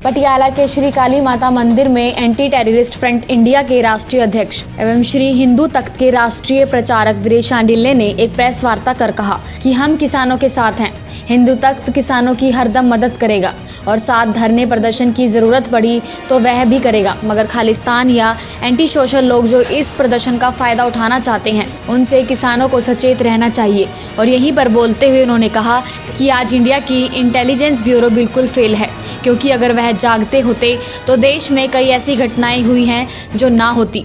पटियाला के श्री काली माता मंदिर में एंटी टेररिस्ट फ्रंट इंडिया के राष्ट्रीय अध्यक्ष एवं श्री हिंदू तख्त के राष्ट्रीय प्रचारक वीरेश शांडिल्य ने एक प्रेस वार्ता कर कहा कि हम किसानों के साथ हैं। हिंदू तख्त किसानों की हरदम मदद करेगा और साथ धरने प्रदर्शन की ज़रूरत पड़ी तो वह भी करेगा, मगर खालिस्तान या एंटी सोशल लोग जो इस प्रदर्शन का फ़ायदा उठाना चाहते हैं उनसे किसानों को सचेत रहना चाहिए। और यहीं पर बोलते हुए उन्होंने कहा कि आज इंडिया की इंटेलिजेंस ब्यूरो बिल्कुल फेल है, क्योंकि अगर वह जागते होते तो देश में कई ऐसी घटनाएं हुई हैं जो ना होती।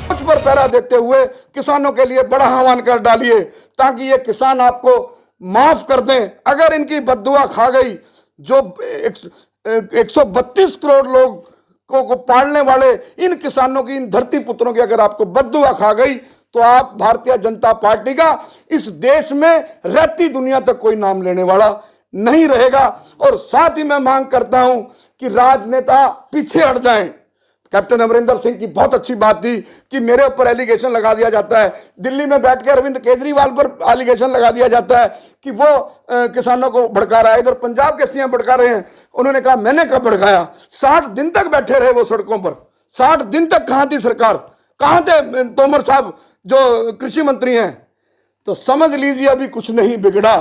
कुछ पर पहरा देते हुए किसानों के लिए बड़ा आह्वान कर डालिए ताकि ये किसान आपको माफ कर दें। अगर इनकी बद्दुआ खा गई, जो 132 करोड़ लोग को पालने वाले इन किसानों की, इन धरती पुत्रों की अगर आपको बद्दुआ खा गई तो आप भारतीय जनता पार्टी का इस देश में रहती दुनिया तक कोई नाम लेने वाला नहीं रहेगा। और साथ ही मैं मांग करता हूं कि राजनेता पीछे हट जाएं। कैप्टन अमरिंदर सिंह की बहुत अच्छी बात थी कि मेरे ऊपर एलिगेशन लगा दिया जाता है, दिल्ली में बैठ के अरविंद केजरीवाल पर एलिगेशन लगा दिया जाता है कि वो किसानों को भड़का रहा है। इधर पंजाब के सीएम भड़का रहे हैं। उन्होंने कहा मैंने कब भड़काया? 60 दिन तक बैठे रहे वो सड़कों पर। 60 दिन तक कहां थी सरकार? कहां थे तोमर साहब जो कृषि मंत्री हैं? तो समझ लीजिए अभी कुछ नहीं बिगड़ा।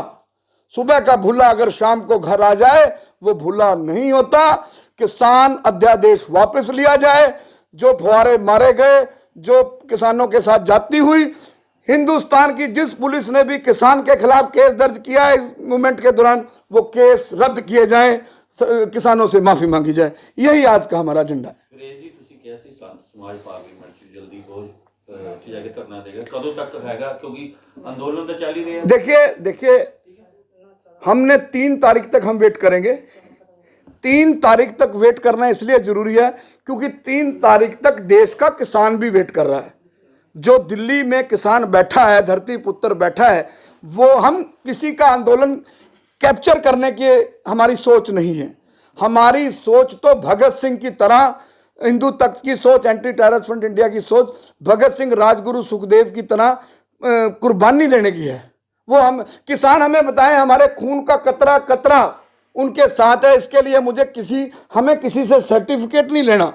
सुबह का भूला अगर शाम को घर आ जाए वो भूला नहीं होता। किसान अध्यादेश वापस लिया जाए। जो फुहारे मारे गए, जो किसानों के साथ जाती हुई, हिंदुस्तान की जिस पुलिस ने भी किसान के खिलाफ केस दर्ज किया है इस मूवमेंट के दौरान, वो केस रद्द किए जाएं, किसानों से माफी मांगी जाए। यही आज का हमारा एजेंडा है। समाज पार्लियामेंट जल्दी बहुत जाके करना देगा, कदों तक हैगा क्योंकि अंदोलन तो चल ही रहे हैं। देखिए हमने 3 तारीख तक हम वेट करेंगे। 3 तारीख तक वेट करना इसलिए जरूरी है क्योंकि 3 तारीख तक देश का किसान भी वेट कर रहा है। जो दिल्ली में किसान बैठा है, धरती पुत्र बैठा है, वो हम किसी का आंदोलन कैप्चर करने की हमारी सोच नहीं है। हमारी सोच तो भगत सिंह की तरह, हिंदू तख्त की सोच, एंटी टेररिस्ट फ्रंट इंडिया की सोच भगत सिंह, राजगुरु, सुखदेव की तरह कुर्बानी देने की है। वो हम किसान हमें बताएं, हमारे खून का कतरा कतरा उनके साथ है। इसके लिए हमें किसी से सर्टिफिकेट नहीं लेना।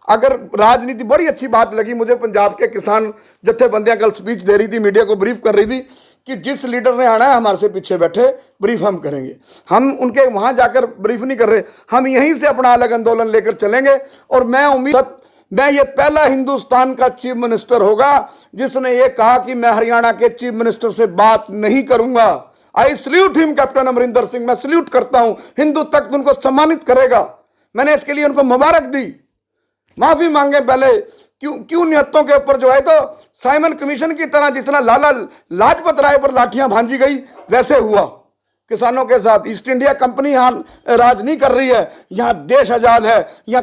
अगर राजनीति, बड़ी अच्छी बात लगी मुझे, पंजाब के किसान जत्थेबंदियां कल स्पीच दे रही थी, मीडिया को ब्रीफ कर रही थी कि जिस लीडर ने आना है हमारे से पीछे बैठे, ब्रीफ हम करेंगे। हम उनके वहां जाकर ब्रीफ नहीं कर रहे, हम यहीं से अपना अलग आंदोलन लेकर चलेंगे। और मैं ये पहला हिंदुस्तान का चीफ मिनिस्टर होगा जिसने ये कहा कि मैं हरियाणा के चीफ मिनिस्टर से बात नहीं करूंगा। I salute him, captain Amarinder Singh, मैं सल्यूट करता हूं। हिंदू तख्त उनको सम्मानित करेगा। मैंने इसके लिए उनको मुबारक दी। माफी मांगे पहले, क्यों निहत्तों के ऊपर जो है तो साइमन कमीशन की तरह जितना लाला लाजपत राय पर लाठियां भांजी गई वैसे हुआ किसानों के साथ। ईस्ट इंडिया कंपनी यहाँ राज नहीं कर रही है, यहाँ देश आजाद है, यहाँ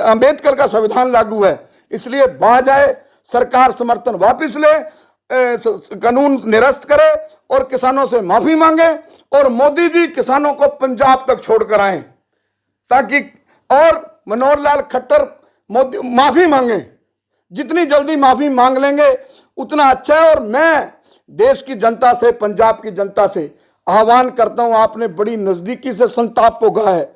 अंबेडकर का संविधान लागू है। इसलिए बाज आए, सरकार समर्थन वापस ले, कानून निरस्त करे और किसानों से माफी मांगे। और मोदी जी किसानों को पंजाब तक छोड़कर आए ताकि, और मनोहर लाल खट्टर मोदी माफी मांगे। जितनी जल्दी माफी मांग लेंगे उतना अच्छा है। और मैं देश की जनता से, पंजाब की जनता से आह्वान करता हूं, आपने बड़ी नजदीकी से संताप भोगा है।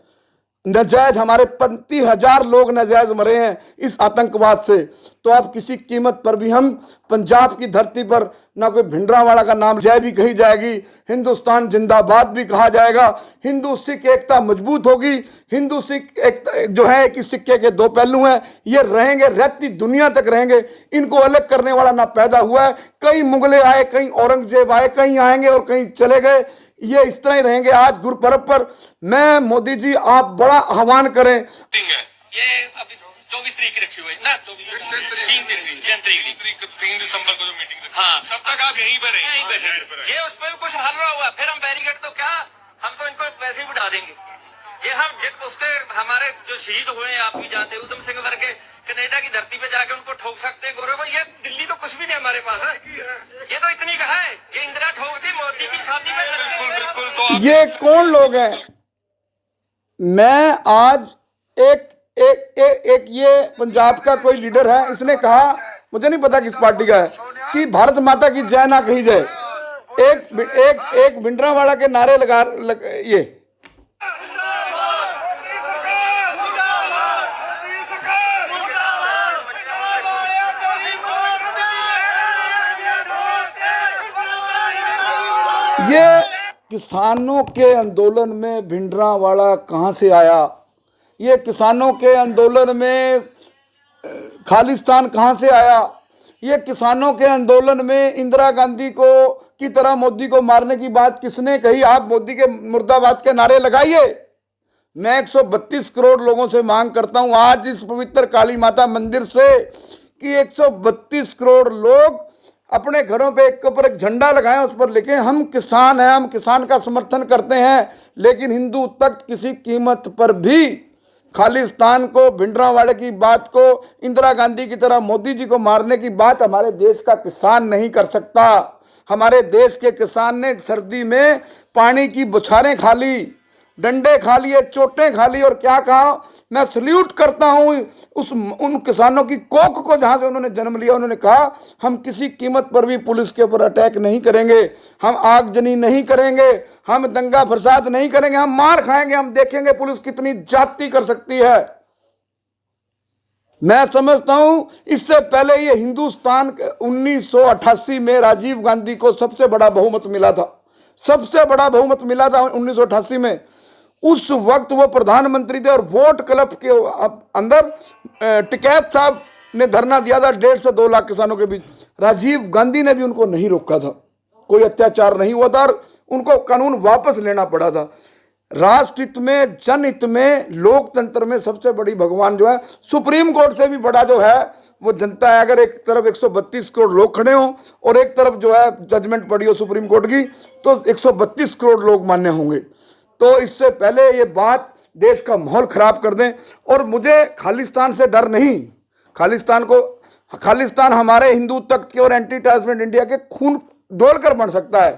नजायज हमारे 35,000 लोग नजायज मरे हैं इस आतंकवाद से। तो अब किसी कीमत पर भी हम पंजाब की धरती पर ना कोई भिंडरावाला का नाम जय भी कही जाएगी, हिंदुस्तान जिंदाबाद भी कहा जाएगा। हिंदू सिख एकता मजबूत होगी। हिंदू सिख एकता जो है कि सिक्के के 2 पहलू हैं, ये रहेंगे, रहती दुनिया तक रहेंगे। इनको अलग करने वाला ना पैदा हुआ है। कई मुगले आए, कई औरंगजेब आए, कहीं आएंगे और कहीं चले गए। ये इस तरह ही रहेंगे। आज गुरुपर्व पर मैं, मोदी जी, आप बड़ा आह्वान करें। ये अभी 24 तारीख रखी हुई है ना, 3 दिसंबर को जो मीटिंग रखी। हाँ, तब तक आप यहीं पर रहेंगे। ये उसमें भी कुछ हल रहा हुआ, फिर हम बैरिकेड तो क्या, हम तो इनको वैसे ही बिठा देंगे। ये हम उसके हमारे जो शहीद हुए हैं, आप भी जानते हैं, उधम सिंह करके कनाडा की धरती पे जाके उनको ठोक सकते हैं। गौरव, ये दिल्ली तो कुछ भी नहीं हमारे पास है। ये तो इतनी कहा है, ये इंदिरा ठोक दी मोदी की शादी में। बिल्कुल। तो ये कौन लोग हैं? मैं आज एक ये पंजाब का कोई लीडर है, इसने कहा, मुझे नहीं पता किस पार्टी का है, कि भारत माता की जय ना कही जाए। एक भिंडरावाला के नारे ये ये किसानों के आंदोलन में भिंडरांवाला कहाँ से आया? ये किसानों के आंदोलन में खालिस्तान कहाँ से आया? ये किसानों के आंदोलन में इंदिरा गांधी को की तरह मोदी को मारने की बात किसने कही? आप मोदी के मुर्दाबाद के नारे लगाइए। मैं 132 करोड़ लोगों से मांग करता हूं आज इस पवित्र काली माता मंदिर से कि 132 करोड़ लोग अपने घरों पे एक के ऊपर एक झंडा लगाएं, उस पर लिखें हम किसान हैं, हम किसान का समर्थन करते हैं, लेकिन हिंदू तख्त किसी कीमत पर भी खालिस्तान को, भिंडरांवाले की बात को, इंदिरा गांधी की तरह मोदी जी को मारने की बात हमारे देश का किसान नहीं कर सकता। हमारे देश के किसान ने सर्दी में पानी की बौछारें खा ली, डंडे खा लिए, चोटें खा ली, और क्या कहा? मैं सल्यूट करता हूं उन किसानों की कोख को जहां से उन्होंने जन्म लिया। उन्होंने कहा हम किसी कीमत पर भी पुलिस के ऊपर अटैक नहीं करेंगे, हम आगजनी नहीं करेंगे, हम दंगा फसाद नहीं करेंगे, हम मार खाएंगे, हम देखेंगे पुलिस कितनी जाती कर सकती है। मैं समझता हूं इससे पहले ये हिंदुस्तान 1988 में राजीव गांधी को सबसे बड़ा बहुमत मिला था, सबसे बड़ा बहुमत मिला था 1988 में। उस वक्त वो प्रधानमंत्री थे और वोट क्लब के अंदर टिकैत साहब ने धरना दिया था 1.5 से 2 लाख किसानों के बीच। राजीव गांधी ने भी उनको नहीं रोका था, कोई अत्याचार नहीं हुआ था और उनको कानून वापस लेना पड़ा था। राष्ट्र हित में, जनहित में, लोकतंत्र में सबसे बड़ी भगवान जो है, सुप्रीम कोर्ट से भी बड़ा जो है वो जनता है। अगर एक तरफ 132 करोड़ लोग खड़े हों और एक तरफ जो है जजमेंट पड़ी हो सुप्रीम कोर्ट की, तो 132 करोड़ लोग मान्य होंगे। तो इससे पहले ये बात देश का माहौल खराब कर दें। और मुझे खालिस्तान से डर नहीं, खालिस्तान हमारे हिंदू तख्त के और एंटी टेररिस्ट इंडिया के खून डोल कर बन सकता है।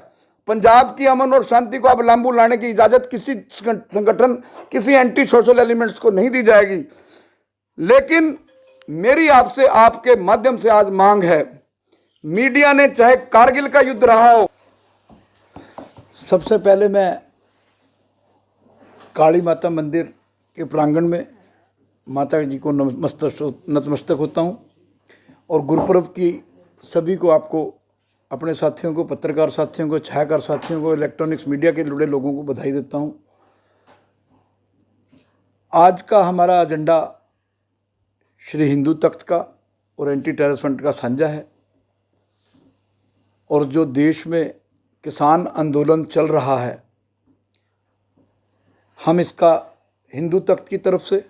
पंजाब की अमन और शांति को अब लांबू लाने की इजाजत किसी संगठन, किसी एंटी सोशल एलिमेंट्स को नहीं दी जाएगी। लेकिन मेरी आपसे, आपके माध्यम से आज मांग है, मीडिया ने चाहे कारगिल का युद्ध रहा हो, सबसे पहले मैं काली माता मंदिर के प्रांगण में माता जी को नतमस्तक होता हूँ और गुरुपर्व की सभी को, आपको, अपने साथियों को, पत्रकार साथियों को, छायाकार साथियों को, इलेक्ट्रॉनिक्स मीडिया के जुड़े लोगों को बधाई देता हूँ। आज का हमारा एजेंडा श्री हिंदू तख्त का और एंटी टेररिस्ट फ्रंट का साझा है। और जो देश में किसान आंदोलन चल रहा है, हम इसका हिंदू तख्त की तरफ से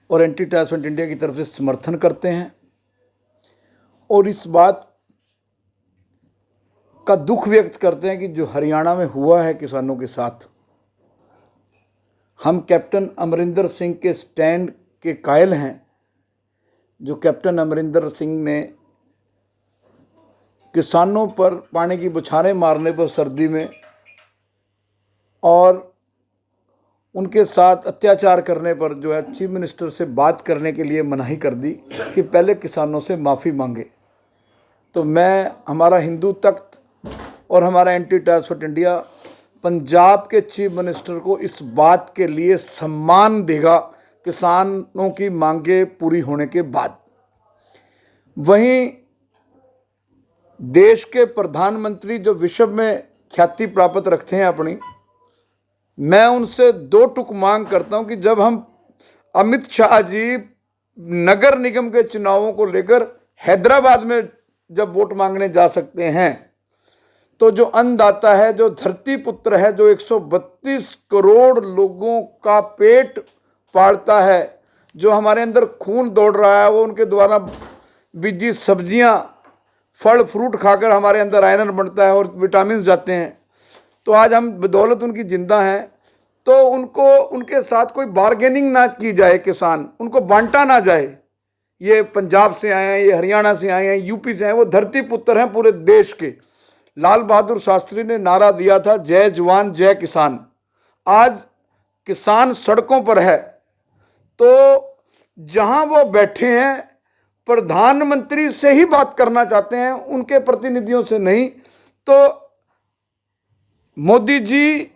और एंटी टेररिस्ट फ्रंट इंडिया की तरफ से समर्थन करते हैं और इस बात का दुख व्यक्त करते हैं कि जो हरियाणा में हुआ है किसानों के साथ, हम कैप्टन अमरिंदर सिंह के स्टैंड के कायल हैं। जो कैप्टन अमरिंदर सिंह ने किसानों पर पानी की बौछारें मारने पर सर्दी में और उनके साथ अत्याचार करने पर जो है चीफ मिनिस्टर से बात करने के लिए मनाही कर दी कि पहले किसानों से माफ़ी मांगे। तो मैं, हमारा हिंदू तख्त और हमारा anti terrorist front India Punjab के चीफ मिनिस्टर को इस बात के लिए सम्मान देगा किसानों की मांगे पूरी होने के बाद। वहीं देश के प्रधानमंत्री जो विश्व में ख्याति प्राप्त रखते हैं अपनी, मैं उनसे 2 टुक मांग करता हूं कि जब हम अमित शाह जी नगर निगम के चुनावों को लेकर हैदराबाद में जब वोट मांगने जा सकते हैं, तो जो अन्नदाता है, जो धरती पुत्र है, जो 132 करोड़ लोगों का पेट पालता है, जो हमारे अंदर खून दौड़ रहा है, वो उनके द्वारा बीजी सब्जियां, फल फ्रूट खाकर हमारे अंदर आयरन बनता है और विटामिन जाते हैं। तो आज हम बदौलत उनकी जिंदा हैं, तो उनको, उनके साथ कोई बार्गेनिंग ना की जाए, किसान उनको बांटा ना जाए। ये पंजाब से आए हैं, ये हरियाणा से आए हैं, यूपी से आए हैं, वो धरती पुत्र हैं पूरे देश के। लाल बहादुर शास्त्री ने नारा दिया था, जय जवान जय किसान। आज किसान सड़कों पर है, तो जहां वो बैठे हैं प्रधानमंत्री से ही बात करना चाहते हैं, उनके प्रतिनिधियों से नहीं। तो मोदी जी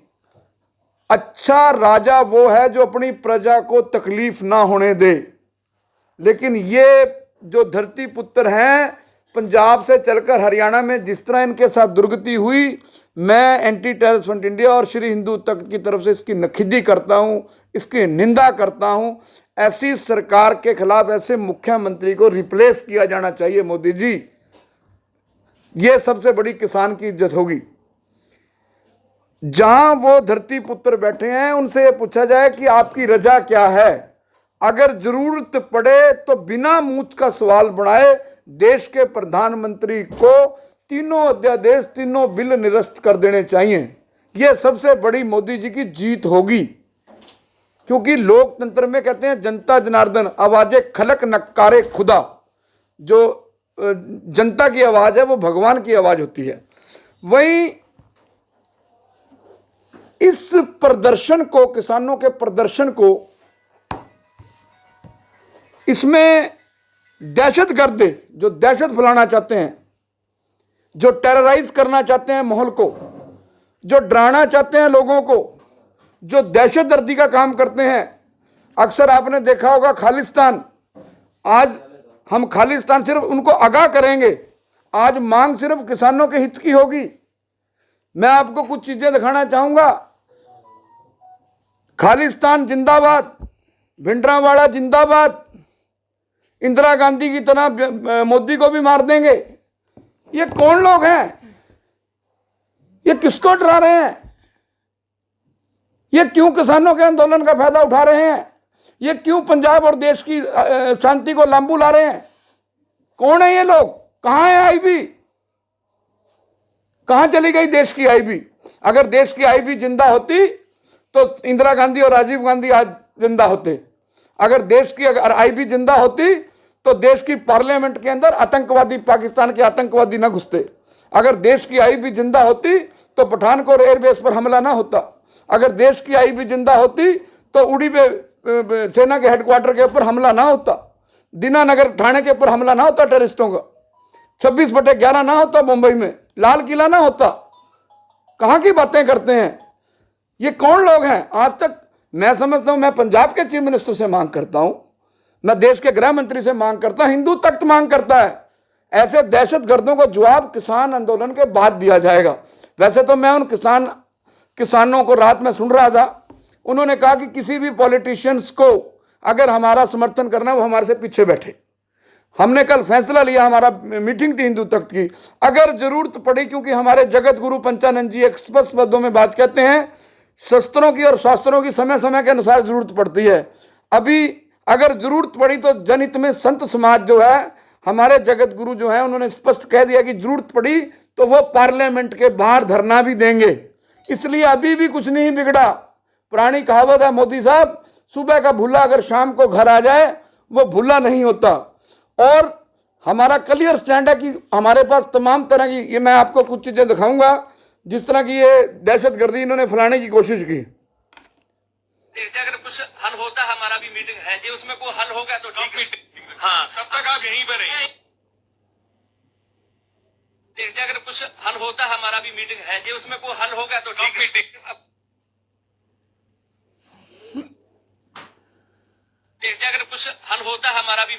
अच्छा राजा वो है जो अपनी प्रजा को तकलीफ ना होने दे, लेकिन ये जो धरती पुत्र हैं, पंजाब से चलकर हरियाणा में जिस तरह इनके साथ दुर्गति हुई, मैं एंटी टेररिस्ट फ्रंट इंडिया और श्री हिंदू तख्त की तरफ से इसकी नखीदी करता हूं, इसकी निंदा करता हूं। ऐसी सरकार के खिलाफ ऐसे मुख्यमंत्री को रिप्लेस किया जाना चाहिए। मोदी जी, ये सबसे बड़ी किसान की इज्जत होगी। जहां वो धरती पुत्र बैठे हैं उनसे ये पूछा जाए कि आपकी रजा क्या है। अगर जरूरत पड़े तो बिना मूंछ का सवाल बनाए देश के प्रधानमंत्री को तीनों अध्यादेश, तीनों बिल निरस्त कर देने चाहिए। यह सबसे बड़ी मोदी जी की जीत होगी, क्योंकि लोकतंत्र में कहते हैं जनता जनार्दन, आवाजें खलक नक्कारे खुदा। जो जनता की आवाज है वो भगवान की आवाज होती है। वहीं इस प्रदर्शन को, किसानों के प्रदर्शन को, इसमें दहशतगर्द जो दहशत फैलाना चाहते हैं, जो टेरराइज करना चाहते हैं माहौल को, जो डराना चाहते हैं लोगों को, जो दहशतगर्दी का काम करते हैं। अक्सर आपने देखा होगा खालिस्तान, आज हम खालिस्तान सिर्फ उनको आगाह करेंगे। आज मांग सिर्फ किसानों के हित की होगी। मैं आपको कुछ चीजें दिखाना चाहूंगा। खालिस्तान जिंदाबाद, भिंडरावाड़ा जिंदाबाद, इंदिरा गांधी की तरह मोदी को भी मार देंगे। ये कौन लोग हैं? ये किसको डरा रहे हैं? ये क्यों किसानों के आंदोलन का फायदा उठा रहे हैं? ये क्यों पंजाब और देश की शांति को लांबू ला रहे हैं? कौन है ये लोग? कहां है आईबी? कहां चली गई देश की आईबी? अगर देश की आईबी जिंदा होती तो इंदिरा गांधी और राजीव गांधी आज जिंदा होते। अगर देश की अगर आईबी जिंदा होती तो देश की पार्लियामेंट के अंदर आतंकवादी, पाकिस्तान के आतंकवादी न घुसते। अगर देश की आईबी जिंदा होती तो पठानकोट एयरबेस पर हमला ना होता। अगर देश की आईबी जिंदा होती तो उड़ी पे सेना के हेडक्वार्टर के ऊपर हमला ना होता। दीनानगर थाने के ऊपर हमला ना होता टेररिस्टों का। 26/11 ना होता मुंबई में, लाल किला ना होता। कहां की बातें करते हैं? ये कौन लोग हैं? आज तक मैं समझता हूं, मैं पंजाब के चीफ मिनिस्टर से मांग करता हूं, मैं देश के गृह मंत्री से मांग करता हूं, हिंदू तख्त मांग करता है, ऐसे दहशतगर्दों को जवाब किसान आंदोलन के बाद दिया जाएगा। वैसे तो मैं उन किसानों को रात में सुन रहा था, उन्होंने कहा कि किसी भी पॉलिटिशियंस को अगर हमारा समर्थन करना है वो हमारे से पीछे बैठे। हमने कल फैसला लिया, हमारा मीटिंग थी हिंदू तख्त की, अगर जरूरत पड़ी, क्योंकि हमारे जगत गुरु पंचानंद जी एक स्पष्ट शब्दों में बात कहते हैं, शस्त्रों की और शास्त्रों की समय समय के अनुसार जरूरत पड़ती है। अभी अगर जरूरत पड़ी तो जनहित में संत समाज जो है, हमारे जगत गुरु जो है, उन्होंने स्पष्ट कह दिया कि जरूरत पड़ी तो वो पार्लियामेंट के बाहर धरना भी देंगे। इसलिए अभी भी कुछ नहीं बिगड़ा। पुरानी कहावत है मोदी साहब, सुबह का भूला अगर शाम को घर आ जाए वो भूला नहीं होता। और हमारा क्लियर स्टैंड है कि हमारे पास तमाम तरह की, ये मैं आपको कुछ चीजें दिखाऊंगा, जिस तरह की ये दहशतगर्दी इन्होंने फैलाने की कोशिश की। अगर कुछ हल होता, हमारा भी मीटिंग है जी, उसमें कोई हल होगा तो ठीक है। हाँ, तब तक आप यहीं पर रहिए। अगर कुछ हल होता, हमारा भी मीटिंग है जी, उसमें कोई हल होगा तो ठीक है। अगर कुछ हल होता, हमारा भी